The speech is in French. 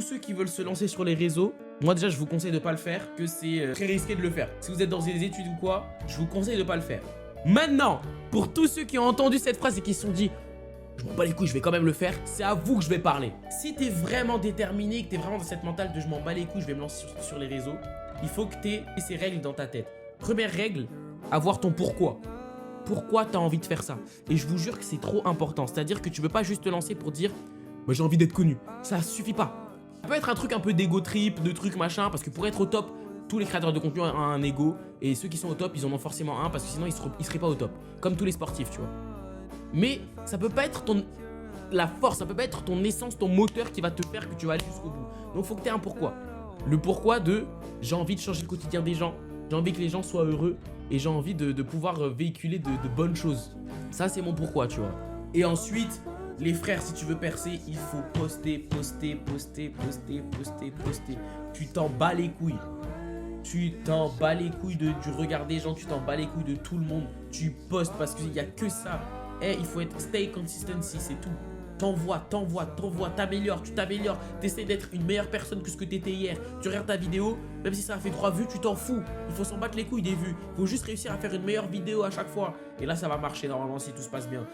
ceux qui veulent se lancer sur les réseaux, moi déjà je vous conseille de pas le faire, que c'est très risqué de le faire. Si vous êtes dans des études ou quoi, je vous conseille de pas le faire. Maintenant, pour tous ceux qui ont entendu cette phrase et qui se sont dit je m'en bats les couilles, je vais quand même le faire, c'est à vous que je vais parler. Si t'es vraiment déterminé, que t'es vraiment dans cette mentale de je m'en bats les couilles, je vais me lancer sur les réseaux, il faut que t'aies ces règles dans ta tête. Première règle, avoir ton pourquoi. Pourquoi t'as envie de faire ça? Et je vous jure que c'est trop important. C'est-à-dire que tu veux pas juste te lancer pour dire bah, j'ai envie d'être connu. Ça suffit pas. Ça peut être un truc un peu d'ego trip, de trucs machin, parce que pour être au top, tous les créateurs de contenu ont un ego. Et ceux qui sont au top, ils en ont forcément un, parce que sinon ils seraient pas au top. Comme tous les sportifs, tu vois. Mais ça peut pas être la force, ça peut pas être ton essence, ton moteur qui va te faire que tu vas aller jusqu'au bout. Donc faut que tu aies un pourquoi. Le pourquoi de j'ai envie de changer le quotidien des gens, j'ai envie que les gens soient heureux et j'ai envie de pouvoir véhiculer de bonnes choses. Ça c'est mon pourquoi, tu vois. Et ensuite, les frères, si tu veux percer, il faut poster. Tu t'en bats les couilles. Tu t'en bats les couilles du regard des gens, tu t'en bats les couilles de tout le monde. Tu postes parce qu'il n'y a que ça. Il faut être stay consistency, c'est tout. T'envoies, t'améliores, tu t'améliores. T'essaies d'être une meilleure personne que ce que t'étais hier. Tu regardes ta vidéo, même si ça a fait 3 vues, tu t'en fous. Il faut s'en battre les couilles des vues. Il faut juste réussir à faire une meilleure vidéo à chaque fois. Et là, ça va marcher normalement si tout se passe bien.